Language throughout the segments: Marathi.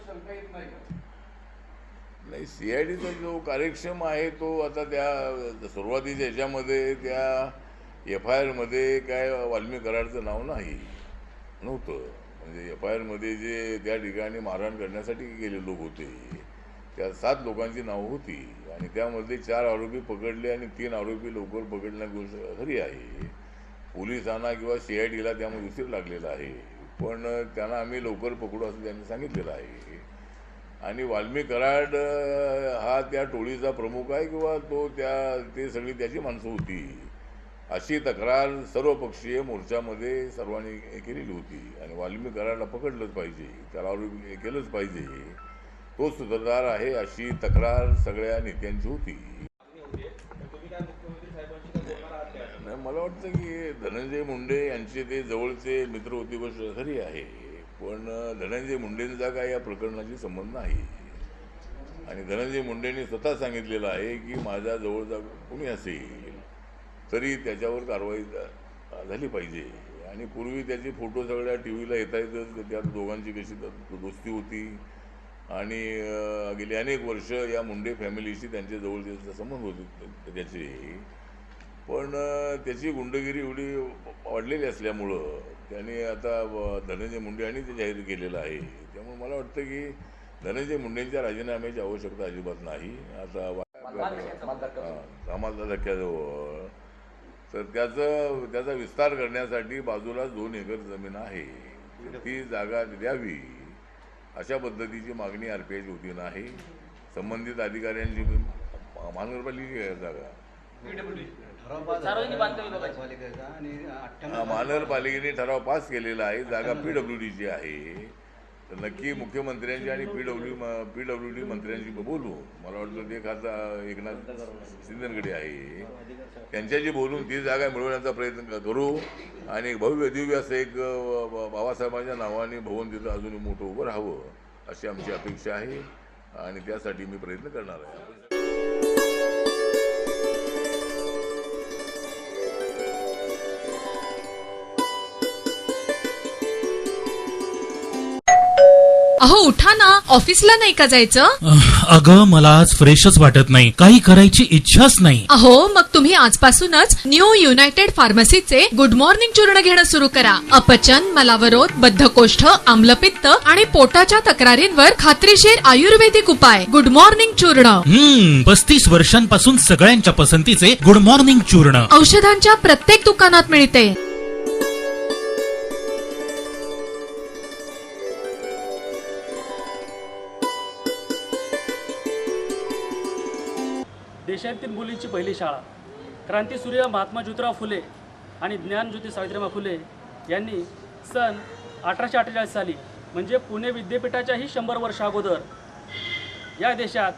शंका येत नाही का? नाही, CIDचा जो कार्यक्षम आहे तो आता त्या सुरुवातीच्या ह्याच्यामध्ये त्या FIR मध्ये काय वाल्मिक कराडचं नाव नव्हतं. म्हणजे FIR मध्ये जे त्या ठिकाणी मारहाण करण्यासाठी गेले लोक होते त्या 7 लोकांची नावं होती आणि त्यामध्ये 4 आरोपी पकडले आणि 3 आरोपी लवकर पकडण्याची गोष्ट खरी आहे. पोलिसांना किंवा CIDला त्यामध्ये उशीर लागलेला आहे, पण त्यांना आम्ही लवकर पकडू असं त्यांनी सांगितलेलं आहे. आणि वाल्मिक कराड हा त्या टोळीचा प्रमुख आहे किंवा ते सगळी त्याची माणसं होती अशी तक्रार सर्वपक्षीय मोर्चामध्ये सर्वांनी केलेली होती. आणि वाल्मिक कराडला पकडलंच पाहिजे, त्याला आरोपी केलंच पाहिजे, तो सूत्रधार आहे अशी तक्रार सगळ्या नेत्यांची होती. मला वाटतं की धनंजय मुंडे यांचे ते जवळचे मित्र होती गोष्ट खरी आहे, पण धनंजय मुंडेंचा काय या प्रकरणाशी संबंध नाही. आणि धनंजय मुंडेंनी स्वतः सांगितलेलं आहे की माझ्या जवळचा कोणी असेल तरी त्याच्यावर कारवाई झाली पाहिजे. आणि पूर्वी त्याचे फोटो सगळ्या TV ला येतायतच, त्या दोघांची कशी दोस्ती होती आणि गेली अनेक वर्ष या मुंडे फॅमिलीशी त्यांचे जवळचे संबंध होते त्याचे. पण त्याची गुंडगिरी एवढी वाढलेली असल्यामुळं त्याने आता धनंजय मुंडे यांनी ते जाहीर केलेलं आहे. त्यामुळे मला वाटतं की धनंजय मुंडेंच्या राजीनाम्याची आवश्यकता अजिबात नाही. आता कामाचा धक्क्याजवळ तर त्याचा विस्तार करण्यासाठी बाजूला 2 एकर जमीन आहे, ती जागा द्यावी अशा पद्धतीची मागणी RPIची होती नाही. संबंधित अधिकाऱ्यांची महानगरपालिकेची जागा महानगरपालिकेने ठराव पास केलेला आहे, जागा PWDची आहे. तर नक्की मुख्यमंत्र्यांची आणि PWD मंत्र्यांशी बोलू. मला वाटतं ते खासदार एकनाथ शिंदेकडे आहे, त्यांच्याशी बोलून ती जागा मिळवण्याचा प्रयत्न करू आणि भव्य दिव्य असं एक बाबासाहेबांच्या नावाने भवन तिथं अजून मोठं उभं राहावं अशी आमची अपेक्षा आहे आणि त्यासाठी मी प्रयत्न करणार आहे. अहो उठा ना, ऑफिसला नाही का जायचं? अगं मला आज फ्रेशच वाटत नाही, काही करायची इच्छाच नाही. अहो मग तुम्ही आजपासूनच न्यू युनायटेड फार्मसीचे गुड मॉर्निंग चूर्ण घेणं सुरू करा. अपचन, मलावरोध, बद्धकोष्ठ, आम्लपित्त आणि पोटाच्या तक्रारींवर खात्रीशीर आयुर्वेदिक उपाय. गुड मॉर्निंग चूर्ण. 35 वर्षांपासून सगळ्यांच्या पसंतीचे गुड मॉर्निंग चूर्ण औषधांच्या प्रत्येक दुकानात मिळते. देशातील मुलींची पहिली शाळा क्रांतीसूर्य महात्मा ज्योतिराव फुले आणि ज्ञानज्योती सावित्रीबाई फुले यांनी सन 1848 साली म्हणजे पुणे विद्यापीठाच्याही 100 वर्ष अगोदर या देशात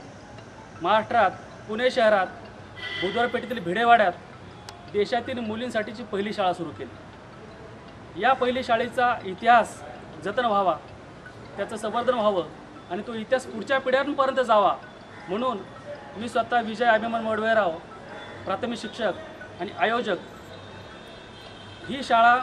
महाराष्ट्रात पुणे शहरात बुधवारपेठेतील भिडेवाड्यात देशातील मुलींसाठीची पहिली शाळा सुरू केली. या पहिली शाळेचा इतिहास जतन व्हावा, त्याचं संवर्धन व्हावं आणि तो इतिहास पुढच्या पिढ्यांपर्यंत जावा म्हणून मी स्वतः विजय अभिमान वडवेराव प्राथमिक शिक्षक आणि आयोजक ही शाळा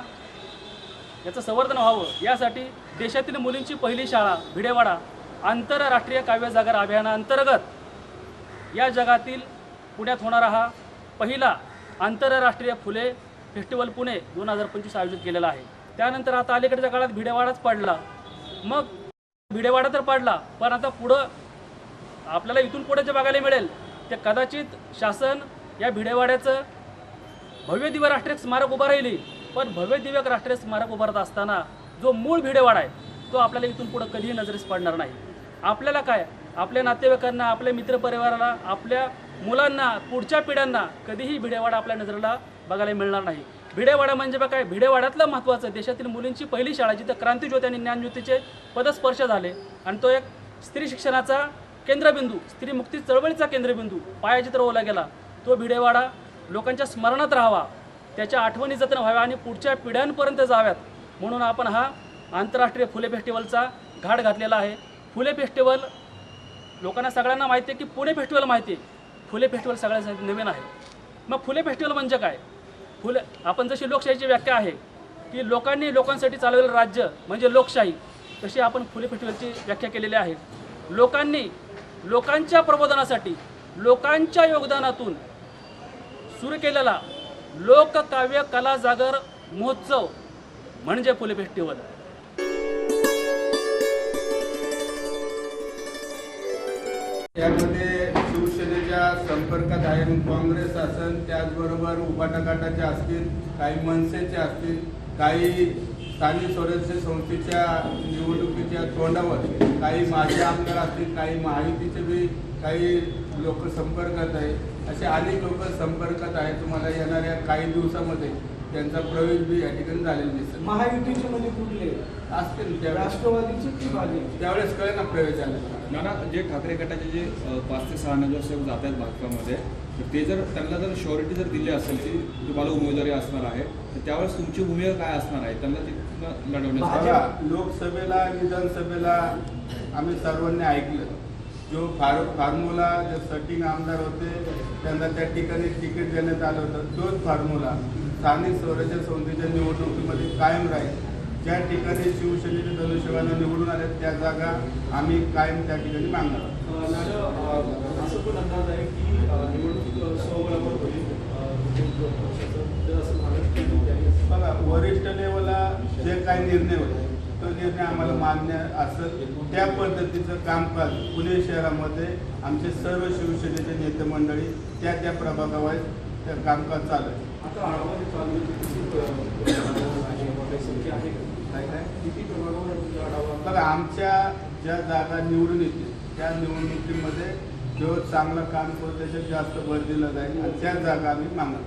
याचं संवर्धन व्हावं यासाठी देशातील मुलींची पहिली शाळा भिडेवाडा आंतरराष्ट्रीय काव्यजागर अभियानाअंतर्गत या जगातील पुण्यात होणारा हा पहिला आंतरराष्ट्रीय फुले फेस्टिवल पुणे 2025 आयोजित केलेला आहे. त्यानंतर आता अलीकडच्या काळात भिडेवाडाच पडला, मग भिडेवाडा तर पडला पण आता पुढं आपल्याला इथून पुढे जे बघायला मिळेल ते कदाचित शासन या भिडेवाड्याचं भव्य दिव्य राष्ट्रीय स्मारक उभं राहिली, पण भव्य दिव्य राष्ट्रीय स्मारक उभारत असताना जो मूळ भिडेवाडा आहे तो आपल्याला इथून पुढे कधीही नजरेस पडणार नाही. आपल्याला काय, आपल्या नातेवाईकांना, आपल्या मित्रपरिवाराला, आपल्या मुलांना, पुढच्या पिढ्यांना कधीही भिडेवाडा आपल्या नजरेला बघायला मिळणार नाही. भिडेवाडा म्हणजे काय, भिडेवाड्यातलं महत्त्वाचं देशातील मुलींची पहिली शाळा जिथं क्रांतीज्योती आणि ज्ञानज्योतीचे पदस्पर्श झाले आणि तो एक स्त्री शिक्षणाचा केंद्रबिंदू, स्त्री मुक्ती चळवळीचा केंद्रबिंदू पायाचित्र ओला गेला. तो भिडेवाडा लोकांच्या स्मरणात राहावा, त्याच्या आठवणी जतन व्हाव्या आणि पुढच्या पिढ्यांपर्यंत जाव्यात म्हणून आपण हा आंतरराष्ट्रीय फुले फेस्टिवलचा घाट घातलेला आहे. फुले फेस्टिवल लोकांना सगळ्यांना माहिती आहे की पुणे फेस्टिवल माहिती आहे, फुले फेस्टिवल सगळ्यांसाठी नवीन आहे. मग फुले फेस्टिवल म्हणजे काय? फुले आपण जशी लोकशाहीची व्याख्या आहे की लोकांनी लोकांसाठी चालवलेलं राज्य म्हणजे लोकशाही, तशी आपण फुले फेस्टिवलची व्याख्या केलेली आहे. लोकांनी लोकांच्या प्रबोधनासाठी लोकांच्या योगदानातून सुरू केलेला लोककाव्य कला जागर महोत्सव म्हणजे फुले फेस्टिवल. यामध्ये शिवसेनेच्या संपर्कात आहे काँग्रेस असेल, त्याचबरोबर उभाटा गटाचे असतील, काही मनसेचे असतील, काही स्थानिक स्वराज्य संस्थेच्या निवडणुकीच्या तोंडावर काही माजी आमदार असतील, काही महायुतीचे बी काही लोक संपर्कात आहे. असे अनेक लोक संपर्कात आहे. तुम्हाला येणाऱ्या काही दिवसामध्ये त्यांचा प्रवेश बी या ठिकाणी झालेला दिसेल. महायुतीचे म्हणजे कुठले असतील त्यावेळेस राष्ट्रवादीचे की भाजपचे? त्यावेळेस कळे ना प्रवेश झाला. नाना, जे ठाकरे गटाचे जे 5 ते 6 नगरसेवक जात आहेत भाजपामध्ये, तर ते जर त्यांना जर श्युरिटी जर दिली असेल की तुम्हाला उमेदवारी असणार आहे, तर त्यावेळेस तुमची भूमिका काय असणार आहे त्यांना तिथून लढवण्यासाठी? लोकसभेला विधानसभेला आम्ही सर्वांनी ऐकलं. जो फॉर्म्युला जे सटिंग आमदार होते त्यांना त्या ठिकाणी तिकीट देण्यात आलं होतं, तोच फॉर्म्युला स्थानिक स्वराज्य संस्थेच्या निवडणुकीमध्ये कायम राहील. ज्या ठिकाणी शिवसेनेचे धनुष्यबाण निवडून आले त्या जागा आम्ही कायम त्या ठिकाणी मागणार. असं पण अंदाज आहे की निवडणूक स्वबळावर होईल असं बघा, वरिष्ठ लेवलला जे काही निर्णय होते तो निर्णय आम्हाला मान्य असेल. त्या पद्धतीचं कामकाज पुणे शहरामध्ये आमचे सर्व शिवसेनेचे नेते मंडळी त्या प्रभागावर त्या कामकाज चालू आहे. आता आळामध्ये चालू संख्या आहे काय किती प्रमाणावर आढावा? बघा, आमच्या ज्या जागा निवडून येतील त्या निवडणुकीमध्ये जो चांगलं काम करू त्याच्यात जास्त भर दिला जाईल आणि त्या जागा आम्ही मागणार.